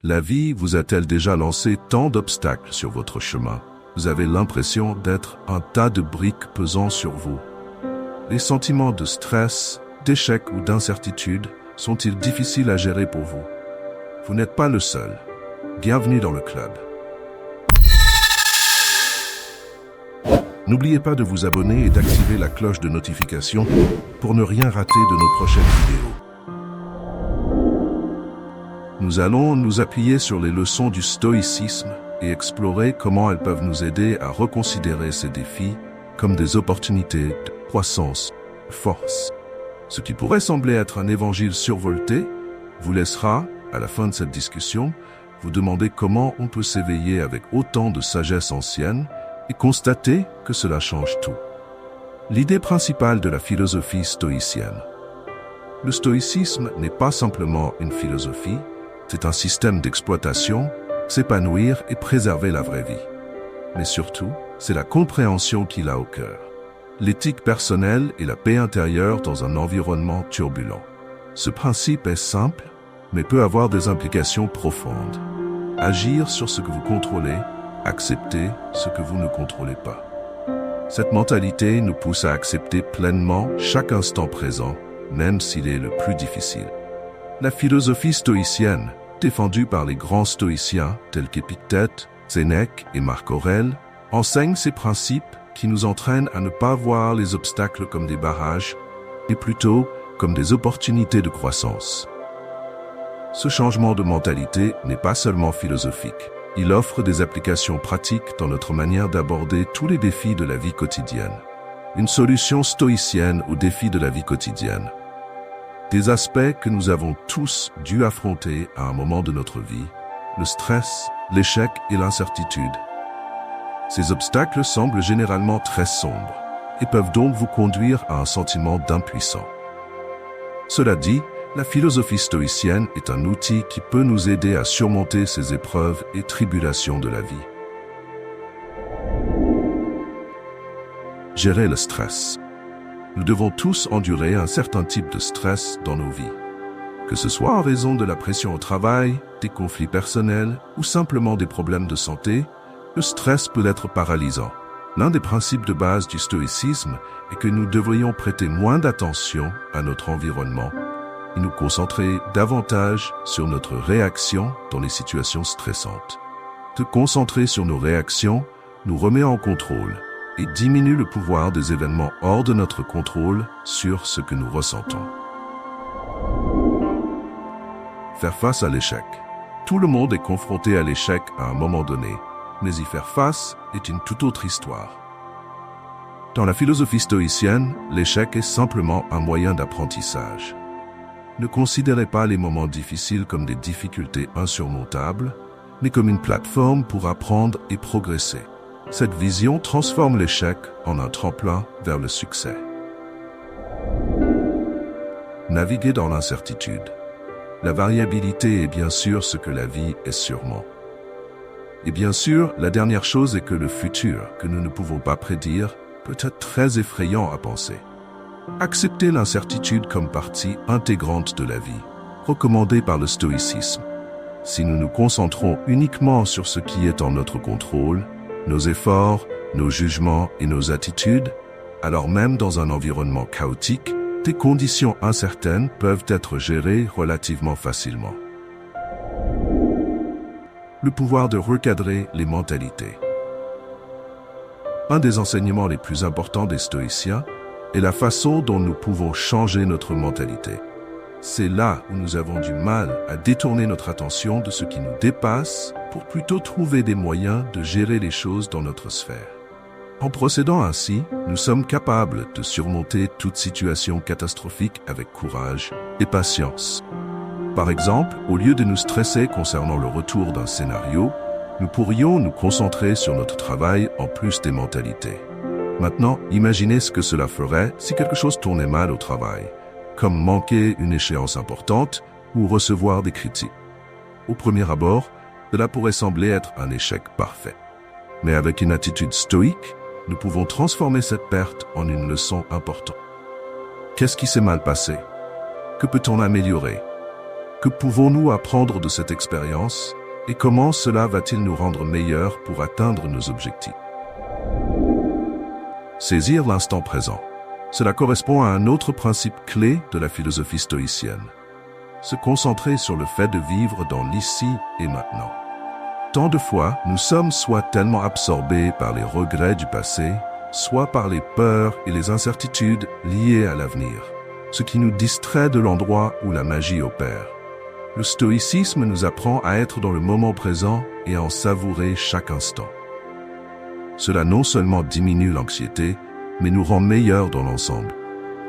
La vie vous a-t-elle déjà lancé tant d'obstacles sur votre chemin? Vous avez l'impression d'être un tas de briques pesant sur vous. Les sentiments de stress, d'échec ou d'incertitude sont-ils difficiles à gérer pour vous? Vous n'êtes pas le seul. Bienvenue dans le club. N'oubliez pas de vous abonner et d'activer la cloche de notification pour ne rien rater de nos prochaines vidéos. Nous allons nous appuyer sur les leçons du stoïcisme et explorer comment elles peuvent nous aider à reconsidérer ces défis comme des opportunités de croissance, de force. Ce qui pourrait sembler être un évangile survolté vous laissera, à la fin de cette discussion, vous demander comment on peut s'éveiller avec autant de sagesse ancienne et constater que cela change tout. L'idée principale de la philosophie stoïcienne. Le stoïcisme n'est pas simplement une philosophie, c'est un système d'exploitation, s'épanouir et préserver la vraie vie. Mais surtout, c'est la compréhension qu'il a au cœur. L'éthique personnelle et la paix intérieure dans un environnement turbulent. Ce principe est simple, mais peut avoir des implications profondes. Agir sur ce que vous contrôlez, accepter ce que vous ne contrôlez pas. Cette mentalité nous pousse à accepter pleinement chaque instant présent, même s'il est le plus difficile. La philosophie stoïcienne, défendue par les grands stoïciens tels qu'Épictète, Sénèque et Marc Aurèle, enseigne ces principes qui nous entraînent à ne pas voir les obstacles comme des barrages, mais plutôt comme des opportunités de croissance. Ce changement de mentalité n'est pas seulement philosophique. Il offre des applications pratiques dans notre manière d'aborder tous les défis de la vie quotidienne. Une solution stoïcienne aux défis de la vie quotidienne. Des aspects que nous avons tous dû affronter à un moment de notre vie, le stress, l'échec et l'incertitude. Ces obstacles semblent généralement très sombres et peuvent donc vous conduire à un sentiment d'impuissance. Cela dit, la philosophie stoïcienne est un outil qui peut nous aider à surmonter ces épreuves et tribulations de la vie. Gérer le stress. Nous devons tous endurer un certain type de stress dans nos vies. Que ce soit en raison de la pression au travail, des conflits personnels ou simplement des problèmes de santé, le stress peut être paralysant. L'un des principes de base du stoïcisme est que nous devrions prêter moins d'attention à notre environnement et nous concentrer davantage sur notre réaction dans les situations stressantes. Se concentrer sur nos réactions nous remet en contrôle et diminue le pouvoir des événements hors de notre contrôle sur ce que nous ressentons. Faire face à l'échec. Tout le monde est confronté à l'échec à un moment donné, mais y faire face est une toute autre histoire. Dans la philosophie stoïcienne, l'échec est simplement un moyen d'apprentissage. Ne considérez pas les moments difficiles comme des difficultés insurmontables, mais comme une plateforme pour apprendre et progresser. Cette vision transforme l'échec en un tremplin vers le succès. Naviguer dans l'incertitude. La variabilité est bien sûr ce que la vie est sûrement. Et bien sûr, la dernière chose est que le futur, que nous ne pouvons pas prédire, peut être très effrayant à penser. Accepter l'incertitude comme partie intégrante de la vie, recommandée par le stoïcisme. Si nous nous concentrons uniquement sur ce qui est en notre contrôle, nos efforts, nos jugements et nos attitudes, alors même dans un environnement chaotique, des conditions incertaines peuvent être gérées relativement facilement. Le pouvoir de recadrer les mentalités. Un des enseignements les plus importants des stoïciens est la façon dont nous pouvons changer notre mentalité. C'est là où nous avons du mal à détourner notre attention de ce qui nous dépasse pour plutôt trouver des moyens de gérer les choses dans notre sphère. En procédant ainsi, nous sommes capables de surmonter toute situation catastrophique avec courage et patience. Par exemple, au lieu de nous stresser concernant le retour d'un scénario, nous pourrions nous concentrer sur notre travail en plus des mentalités. Maintenant, imaginez ce que cela ferait si quelque chose tournait mal au travail, comme manquer une échéance importante ou recevoir des critiques. Au premier abord, cela pourrait sembler être un échec parfait. Mais avec une attitude stoïque, nous pouvons transformer cette perte en une leçon importante. Qu'est-ce qui s'est mal passé? Que peut-on améliorer? Que pouvons-nous apprendre de cette expérience et comment cela va-t-il nous rendre meilleurs pour atteindre nos objectifs? Saisir l'instant présent. Cela correspond à un autre principe clé de la philosophie stoïcienne. Se concentrer sur le fait de vivre dans l'ici et maintenant. Tant de fois, nous sommes soit tellement absorbés par les regrets du passé, soit par les peurs et les incertitudes liées à l'avenir, ce qui nous distrait de l'endroit où la magie opère. Le stoïcisme nous apprend à être dans le moment présent et à en savourer chaque instant. Cela non seulement diminue l'anxiété, mais nous rend meilleurs dans l'ensemble.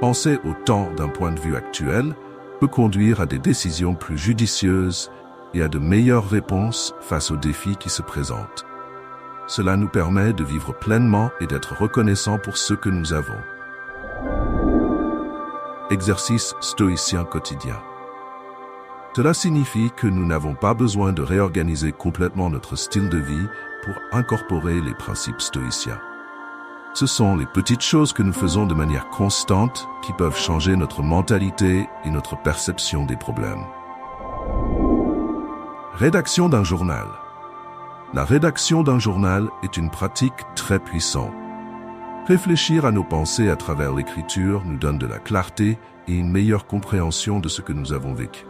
Penser au temps d'un point de vue actuel peut conduire à des décisions plus judicieuses et à de meilleures réponses face aux défis qui se présentent. Cela nous permet de vivre pleinement et d'être reconnaissants pour ce que nous avons. Exercice stoïcien quotidien. Cela signifie que nous n'avons pas besoin de réorganiser complètement notre style de vie pour incorporer les principes stoïciens. Ce sont les petites choses que nous faisons de manière constante qui peuvent changer notre mentalité et notre perception des problèmes. Rédaction d'un journal. La rédaction d'un journal est une pratique très puissante. Réfléchir à nos pensées à travers l'écriture nous donne de la clarté et une meilleure compréhension de ce que nous avons vécu.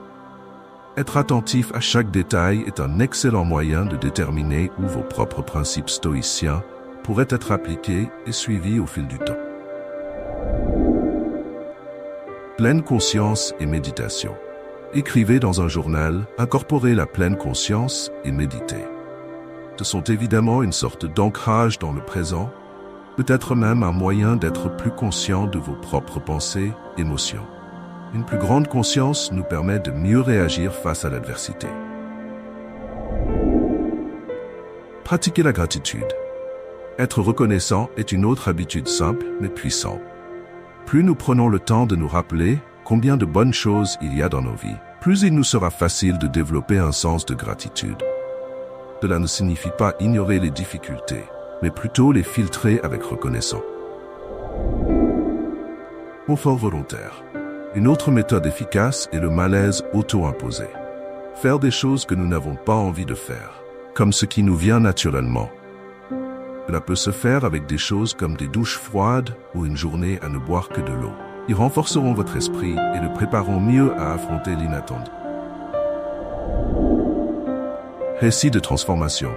Être attentif à chaque détail est un excellent moyen de déterminer où vos propres principes stoïciens pourraient être appliqués et suivis au fil du temps. Pleine conscience et méditation. Écrivez dans un journal, incorporez la pleine conscience et méditez. Ce sont évidemment une sorte d'ancrage dans le présent, peut-être même un moyen d'être plus conscient de vos propres pensées, émotions. Une plus grande conscience nous permet de mieux réagir face à l'adversité. Pratiquer la gratitude. Être reconnaissant est une autre habitude simple mais puissante. Plus nous prenons le temps de nous rappeler combien de bonnes choses il y a dans nos vies, plus il nous sera facile de développer un sens de gratitude. Cela ne signifie pas ignorer les difficultés, mais plutôt les filtrer avec reconnaissance. Confort volontaire. Une autre méthode efficace est le malaise auto-imposé. Faire des choses que nous n'avons pas envie de faire, comme ce qui nous vient naturellement. Cela peut se faire avec des choses comme des douches froides ou une journée à ne boire que de l'eau. Ils renforceront votre esprit et le prépareront mieux à affronter l'inattendu. Récit de transformation.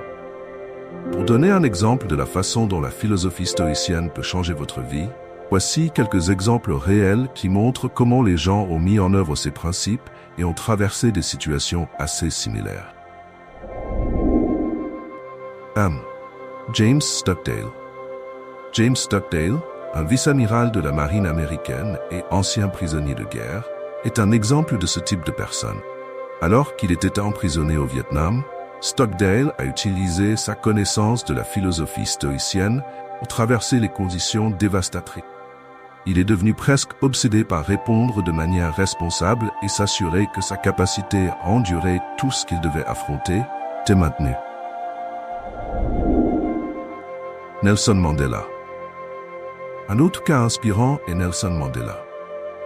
Pour donner un exemple de la façon dont la philosophie stoïcienne peut changer votre vie, voici quelques exemples réels qui montrent comment les gens ont mis en œuvre ces principes et ont traversé des situations assez similaires. James Stockdale. James Stockdale, un vice-amiral de la marine américaine et ancien prisonnier de guerre, est un exemple de ce type de personne. Alors qu'il était emprisonné au Vietnam, Stockdale a utilisé sa connaissance de la philosophie stoïcienne pour traverser les conditions dévastatrices. Il est devenu presque obsédé par répondre de manière responsable et s'assurer que sa capacité à endurer tout ce qu'il devait affronter était maintenue. Nelson Mandela. Un autre cas inspirant est Nelson Mandela.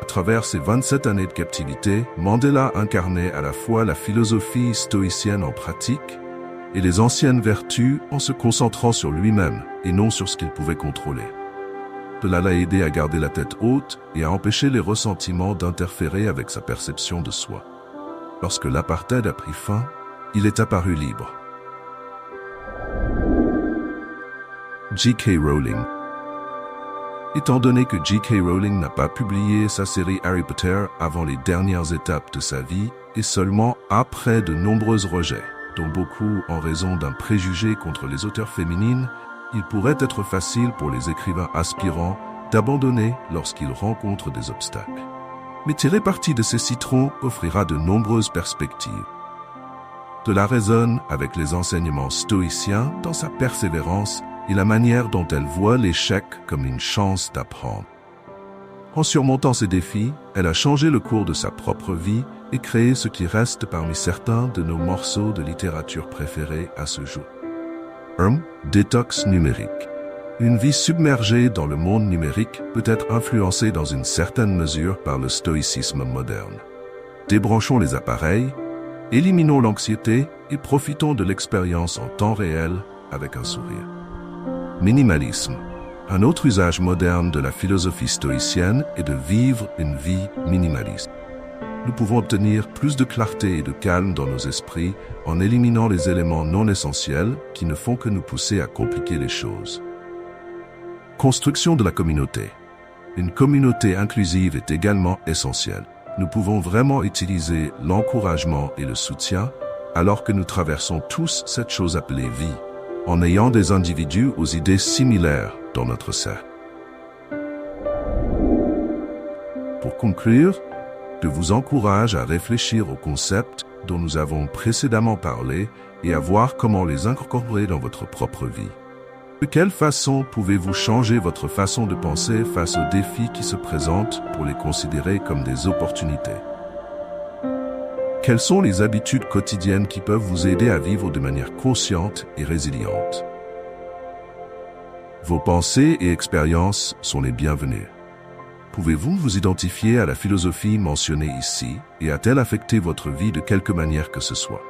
À travers ses 27 années de captivité, Mandela incarnait à la fois la philosophie stoïcienne en pratique et les anciennes vertus en se concentrant sur lui-même et non sur ce qu'il pouvait contrôler. Cela l'a aidé à garder la tête haute et à empêcher les ressentiments d'interférer avec sa perception de soi. Lorsque l'apartheid a pris fin, il est apparu libre. J.K. Rowling. Étant donné que J.K. Rowling n'a pas publié sa série Harry Potter avant les dernières étapes de sa vie et seulement après de nombreux rejets, dont beaucoup en raison d'un préjugé contre les auteurs féminines, il pourrait être facile pour les écrivains aspirants d'abandonner lorsqu'ils rencontrent des obstacles. Mais tirer parti de ces citrons offrira de nombreuses perspectives. Cela résonne avec les enseignements stoïciens dans sa persévérance et la manière dont elle voit l'échec comme une chance d'apprendre. En surmontant ces défis, elle a changé le cours de sa propre vie et créé ce qui reste parmi certains de nos morceaux de littérature préférés à ce jour. Détox numérique. Une vie submergée dans le monde numérique peut être influencée dans une certaine mesure par le stoïcisme moderne. Débranchons les appareils, éliminons l'anxiété et profitons de l'expérience en temps réel avec un sourire. Minimalisme. Un autre usage moderne de la philosophie stoïcienne est de vivre une vie minimaliste. Nous pouvons obtenir plus de clarté et de calme dans nos esprits en éliminant les éléments non essentiels qui ne font que nous pousser à compliquer les choses. Construction de la communauté. Une communauté inclusive est également essentielle. Nous pouvons vraiment utiliser l'encouragement et le soutien alors que nous traversons tous cette chose appelée vie, en ayant des individus aux idées similaires dans notre cercle. Pour conclure, je vous encourage à réfléchir aux concepts dont nous avons précédemment parlé et à voir comment les incorporer dans votre propre vie. De quelle façon pouvez-vous changer votre façon de penser face aux défis qui se présentent pour les considérer comme des opportunités? Quelles sont les habitudes quotidiennes qui peuvent vous aider à vivre de manière consciente et résiliente? Vos pensées et expériences sont les bienvenues. Pouvez-vous vous identifier à la philosophie mentionnée ici et a-t-elle affecté votre vie de quelque manière que ce soit?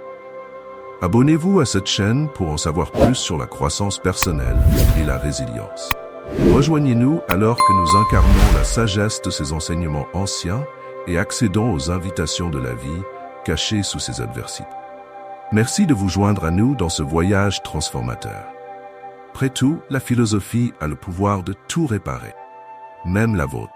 Abonnez-vous à cette chaîne pour en savoir plus sur la croissance personnelle et la résilience. Rejoignez-nous alors que nous incarnons la sagesse de ces enseignements anciens et accédons aux invitations de la vie cachées sous ces adversités. Merci de vous joindre à nous dans ce voyage transformateur. Après tout, la philosophie a le pouvoir de tout réparer, même la vôtre.